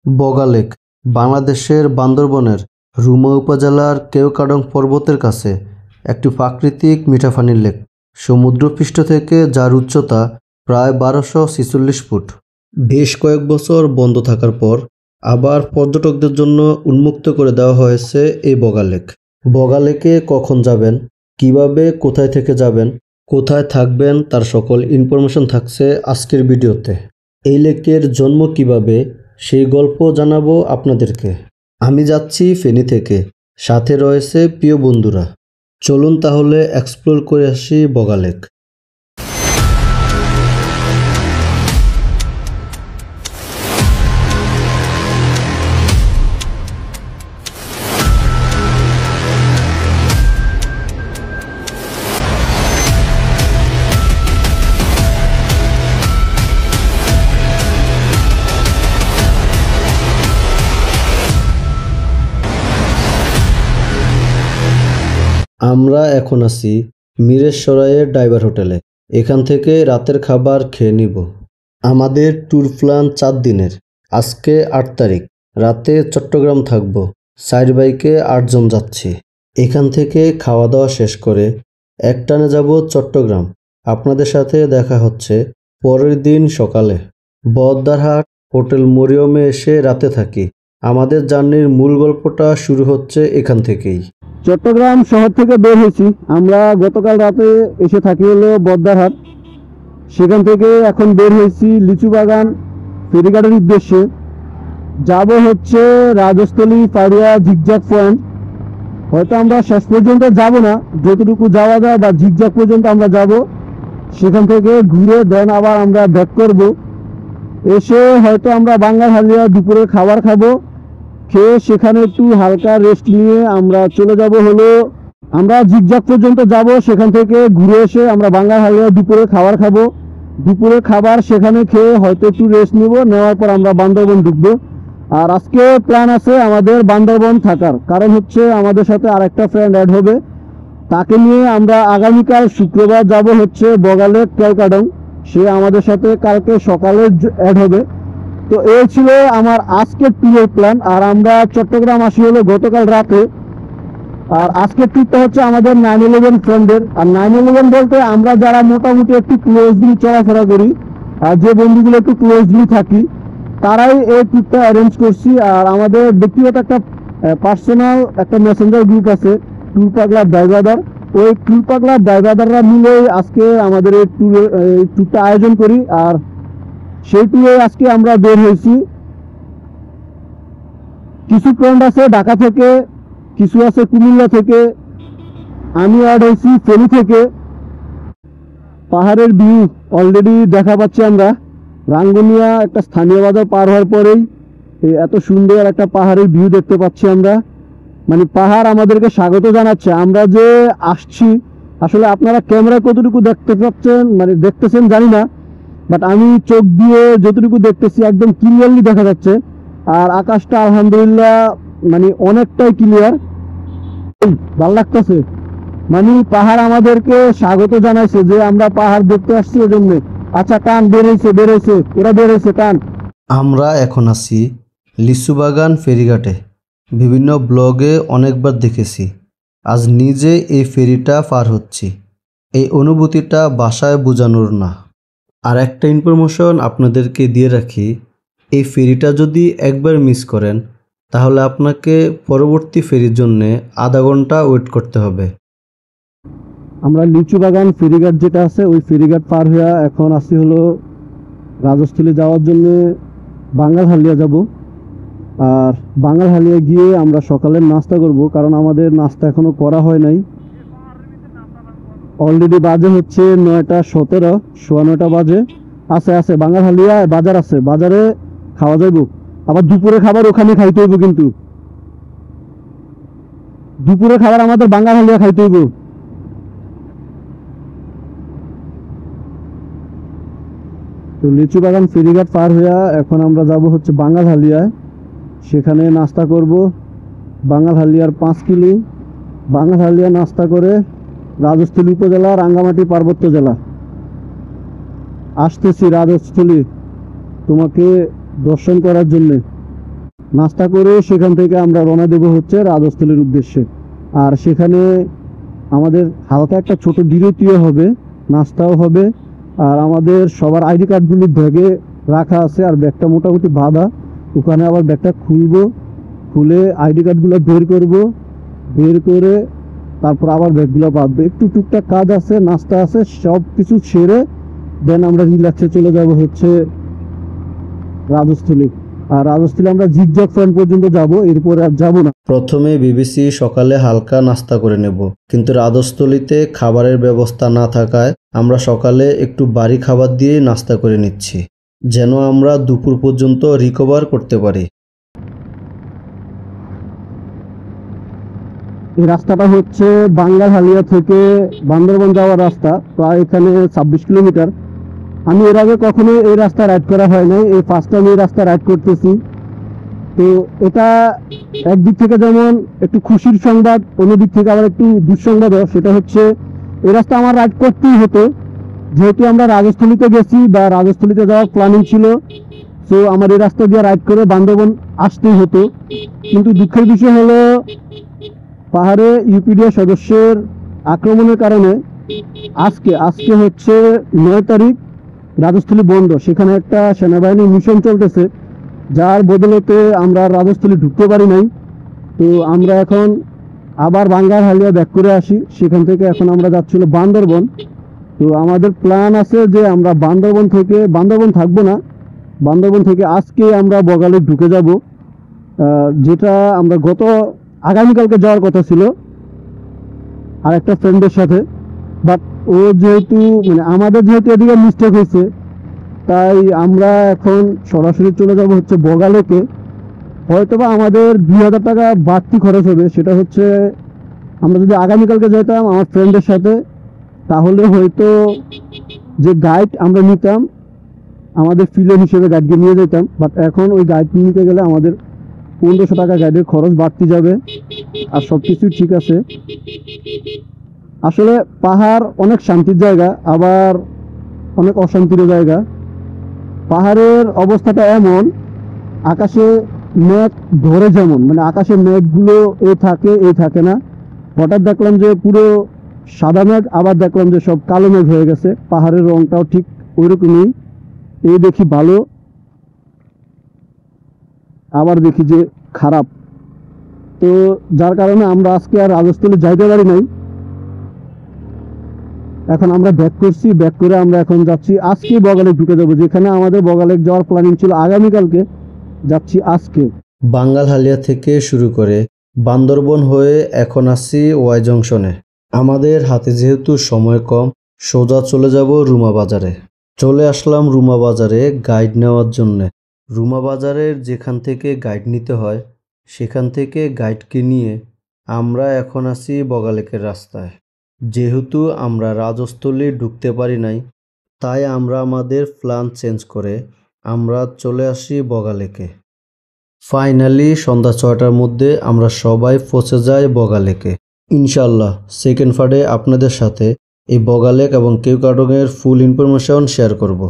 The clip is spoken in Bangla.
বগা লেক বাংলাদেশের বান্দরবনের রুমা উপজেলার কেওক্রাডং পর্বতের কাছে একটি প্রাকৃতিক মিঠা পানির লেক। সমুদ্রপৃষ্ঠ থেকে যার উচ্চতা প্রায় 1246 ফুট। বেশ কয়েক বছর বন্ধ থাকার পর আবার পর্যটকদের জন্য উন্মুক্ত করে দেওয়া হয়েছে এই বগা লেক। বগা লেকে কখন যাবেন, কিভাবে, কোথায় থেকে যাবেন, কোথায় থাকবেন, তার সকল ইনফরমেশন থাকছে আজকের ভিডিওতে। এই লেকের জন্ম কিভাবে সেই গল্প জানাবো আপনাদেরকে। আমি যাচ্ছি ফেনী থেকে, সাথে রয়েছে প্রিয় বন্ধুরা। চলুন তাহলে এক্সপ্লোর করে আসি বগা লেক। আমরা এখন আছি মিরেশ্বরাইয়ের ড্রাইভার হোটেলে। এখান থেকে রাতের খাবার খেয়ে নিব। আমাদের ট্যুর প্ল্যান 4 দিনের। আজকে 8 তারিখ, রাতে চট্টগ্রাম থাকবো। 4 বাইকে 8 জন যাচ্ছি। এখান থেকে খাওয়া দাওয়া শেষ করে একটানে যাব চট্টগ্রাম। আপনাদের সাথে দেখা হচ্ছে পরের দিন সকালে। বহদ্দারহাট হোটেল মরিয়মে এসে রাতে থাকি। আমাদের জার্নির মূল গল্পটা শুরু হচ্ছে এখান থেকেই। চট্টগ্রাম শহর থেকে বের হয়েছি আমরা গতকাল রাতে, এসে থাকি হলো বহদ্দারহাট। সেখান থেকে এখন বের হয়েছি লিচু বাগান ফেরিঘাটের উদ্দেশ্যে। যাব হচ্ছে রাজস্থলী, ফারিয়া, ঝিকঝাক পয়েন্ট। হয়তো আমরা শেষ পর্যন্ত যাব না, যতটুকু যাওয়া যায় বা ঝিকঝাক পর্যন্ত আমরা যাব। সেখান থেকে ঘুরে দেন আবার আমরা ব্যাক করব। এসে হয়তো আমরা বাঙ্গাল হালিয়া দুপুরে খাবার খাবো। খেয়ে সেখানে একটু হালকা রেস্ট নিয়ে আমরা চলে যাব হলো, আমরা ঝিকঝাক পর্যন্ত যাব। সেখান থেকে ঘুরে এসে আমরা বাঙ্গাল হালিয়া দুপুরে খাবার খাবো। দুপুরে খাবার সেখানে খেয়ে হয়তো একটু রেস্ট নিব, নেওয়ার পর আমরা বান্দরবন ঢুকবো। আর আজকে প্ল্যান আছে আমাদের বান্দরবন থাকার, কারণ হচ্ছে আমাদের সাথে আরেকটা ফ্রেন্ড অ্যাড হবে। তাকে নিয়ে আমরা আগামীকাল শুক্রবার যাব হচ্ছে বগা লেক কেওক্রাডং। সে আমাদের সাথে কালকে সকালে অ্যাড হবে। তো এই ছিল আমার আজকের ট্যুরের প্ল্যান। আর আমরা চট্টগ্রাম আসি হলো গতকাল রাতে। আর আজকের ট্যুরটা হচ্ছে আমাদের 9/11 ফ্রেন্ডের। আর 9/11 বলতে আমরা যারা মোটামুটি একটু ক্লোজলি চলাফেরা করি, আর যে বন্ধুগুলো একটু ক্লোজলি থাকি, তারাই এই ট্যুরটা অ্যারেঞ্জ করছি। আর আমাদের ব্যক্তিগত একটা পার্সোনাল একটা মেসেঞ্জার গ্রুপ আছে, ট্যুর পাগলা ড্রাইভারদার। ওই ট্যুর পাগলা ড্রাইভারদাররা মিলেই আজকে আমাদের এই ট্যুরটা আয়োজন করি। আর সেই ট্যুরে আজকে আমরা বের হয়েছি। কিছু ফ্রেন্ড আছে ঢাকা থেকে, কিছু আছে কুমিল্লা থেকে, আমি অ্যাড হয়েছি ফেনী থেকে। পাহাড়ের ভিউ অলরেডি দেখা পাচ্ছি আমরা। রাঙ্গুনিয়া একটা স্থানীয় বাজার পার হওয়ার পরেই এত সুন্দর একটা পাহাড়ের ভিউ দেখতে পাচ্ছি আমরা। মানে পাহাড় আমাদেরকে স্বাগত জানাচ্ছে। আমরা যে আসছি, আসলে আপনারা ক্যামেরায় কতটুকু দেখতে পাচ্ছেন, মানে দেখতেছেন জানি না, বাট আমি চোখ দিয়ে যতটুকু দেখতেছি একদম ক্লিয়ারলি দেখা যাচ্ছে। আর আকাশটা আলহামদুলিল্লাহ মানে অনেকটাই ক্লিয়ার, ভালো লাগতেছে। মানে পাহাড় আমাদেরকে স্বাগত জানাইছে যে আমরা পাহাড় দেখতে আসছি এজন্য। আচ্ছা টান, বেরোইছে ওরা বেরোইছে টান। আমরা এখন আছি লিচু বাগান ফেরিঘাটে। বিভিন্ন ব্লগে অনেকবার দেখেছি, আজ নিজে এই ফেরিটা পার হচ্ছি। এই অনুভূতিটা ভাষায় বোঝানোর না। আর একটা ইনফরমেশন আপনাদেরকে দিয়ে রাখি, এই ফেরিটা যদি একবার মিস করেন তাহলে আপনাকে পরবর্তী ফেরির জন্যে আধা ঘন্টা ওয়েট করতে হবে। আমরা লিচু বাগান ফেরিঘাট যেটা আছে, ওই ফেরিঘাট পার হয়ে এখন আসি হলো রাজস্থলী যাওয়ার জন্য বাঙ্গাল হালিয়া যাব। আর বাঙ্গাল হালিয়া গিয়ে আমরা সকালের নাস্তা করব, কারণ আমাদের নাস্তা এখনো করা হয় নাই। অলরেডি বাজে হচ্ছে 9:17, 9:15 বাজে। আছে বাঙ্গাল হালিয়া বাজার আছে, বাজারে খাওয়া যাইব। আবার দুপুরে খাবার ওখানে খাইতে হইব, কিন্তু দুপুরে খাবার আমাদের বাঙ্গাল হালিয়া খাইতে হইব। তো লিচু বাগান ফেরিঘাট পার হইয়া এখন আমরা যাব হচ্ছে বাঙ্গাল হালিয়ায়। সেখানে নাস্তা করব। বাঙ্গাল হালিয়ার 5 কিলো বাঙ্গাল হালিয়া নাস্তা করে রাজস্থলী উপজেলা, রাঙ্গামাটি পার্বত্য জেলা আসতেছি রাজস্থলী তোমাকে দর্শন করার জন্য। নাস্তা করে সেখান থেকে আমরা রওনা দেব হচ্ছে রাজস্থলীর উদ্দেশ্যে। আর সেখানে আমাদের হালকা একটা ছোট বিরতিও হবে, নাস্তাও হবে। আর আমাদের সবার আইডি কার্ডগুলি ব্যাগে রাখা আছে, আর ব্যাগটা মোটামুটি বাঁধা। ওখানে আবার ব্যাগটা খুলবো, খুলে আইডি কার্ডগুলো বের করব, বের করে তারপর আবার ব্যাগগুলো বাঁধবো। একটু টুকটাক কাজ আছে, নাস্তা আছে, সব কিছু সেরে দেন আমরা রিল্যাক্সে চলে যাব হচ্ছে রাজস্থলী। আর রাজস্থলী আমরা জিগজ্যাগ পয়েন্ট পর্যন্ত যাব, এরপরে আর যাব না। প্রথমে ভেবেছি সকালে হালকা নাস্তা করে নেব, কিন্তু রাজস্থলীতে খাবারের ব্যবস্থা না থাকায় আমরা সকালে একটু বাড়ি খাবার দিয়ে নাস্তা করে নিচ্ছি, যেন আমরা দুপুর পর্যন্ত রিকভার করতে পারি। এই রাস্তাটা হচ্ছে বাঙ্গারহালিয়া থেকে বান্দরবন যাওয়ার রাস্তা, প্রায় এখানে 26 কিলোমিটার। আমি এর আগে কখনো এই রাস্তা রাইড করা হয় নাই, এই ফার্স্ট টাইম এই রাস্তা রাইড করতেছি। তো এটা একদিক থেকে যেমন একটু খুশির সংবাদ, অন্যদিক থেকে আবার একটু দুঃসংবাদও। সেটা হচ্ছে এই রাস্তা আমার রাইড করতেই হতো, যেহেতু আমরা রাজস্থলীতে গেছি বা রাজস্থলীতে যাওয়ার প্ল্যানিং ছিল। তো আমার এই রাস্তা দিয়ে রাইড করে বান্দরবন আসতেই হতো। কিন্তু দুঃখের বিষয় হলো পাহাড়ে ইউপিডিএ সদস্যের আক্রমণের কারণে আজকে হচ্ছে 9 তারিখ রাজস্থলী বন্ধ। সেখানে একটা সেনাবাহিনীর মিশন চলতেছে, যার বদলতে আমরা রাজস্থলী ঢুকতে পারি নাই। তো আমরা এখন আবার বাঙ্গারহালিয়া ব্যাক করে আসি, সেখান থেকে এখন আমরা যাচ্ছিল বান্দরবন। তো আমাদের প্ল্যান আছে যে আমরা বান্দরবন থাকবো না, বান্দরবন থেকে আজকে আমরা বগালে ঢুকে যাব, যেটা আমরা আগামীকালকে যাওয়ার কথা ছিল আর একটা ফ্রেন্ডের সাথে। বাট ও যেহেতু আমাদের যেহেতু এদিকে মিস্টেক হয়েছে, তাই আমরা এখন সরাসরি চলে যাব হচ্ছে বগালেকে। হয়তোবা আমাদের 2000 টাকা বাড়তি খরচ হবে। সেটা হচ্ছে আমরা যদি আগামীকালকে যেতাম আমার ফ্রেন্ডের সাথে, তাহলে হয়তো যে গাইড আমরা নিতাম আমাদের ফিলেন হিসেবে গাইডকে নিয়ে যেতাম। বাট এখন ওই গাইড নিতে গেলে আমাদের 1500 টাকা গাইডের খরচ বাড়তি যাবে। আর সব কিছু ঠিক আছে। আসলে পাহাড় অনেক শান্তির জায়গা, আবার অনেক অশান্তির জায়গা। পাহাড়ের অবস্থাটা এমন, আকাশে মেঘ ধরে, যেমন আকাশের মেঘগুলো এই থাকে না। হঠাৎ দেখলাম যে পুরো সাদা মেঘ, আবার দেখলাম যে সব কালো মেঘ হয়ে গেছে। পাহাড়ের রংটাও ঠিক ওইরকমই, এই দেখি ভালো, আবার দেখি যে খারাপ। তো যার কারণে আমরা আজকে আর রাজস্থলী যাইতে পারি নাই। এখন আমরা ব্যাক করছি, ব্যাক করে আমরা এখন যাচ্ছি আজকে বগালেক ঢুকে যাবো, যেখানে আমাদের বগালেক যাওয়ার প্ল্যানিং ছিল আগামীকালকে, যাচ্ছি আজকে। বাঙ্গারহালিয়া থেকে শুরু করে বান্দরবন হয়ে এখন আসছি ওয়াই জংশনে। আমাদের হাতে যেহেতু সময় কম, সোজা চলে যাব রুমা বাজারে। চলে আসলাম রুমা বাজারে গাইড নেওয়ার জন্যে। রুমা বাজারের যেখান থেকে গাইড নিতে হয়, সেখান থেকে গাইডকে নিয়ে আমরা এখন আছি বগালেকের রাস্তায়। যেহেতু আমরা রাজস্থলী ঢুকতে পারি নাই, তাই আমরা আমাদের প্ল্যান চেঞ্জ করে আমরা চলে আসি বগালেকে। ফাইনালি সন্ধ্যা 6টার মধ্যে আমরা সবাই পৌঁছে যাই বগালেকে। ইনশাল্লাহ সেকেন্ড পার্টে আপনাদের সাথে এই বগালেক এবং কেওক্রাডং এর ফুল ইনফরমেশন শেয়ার করব।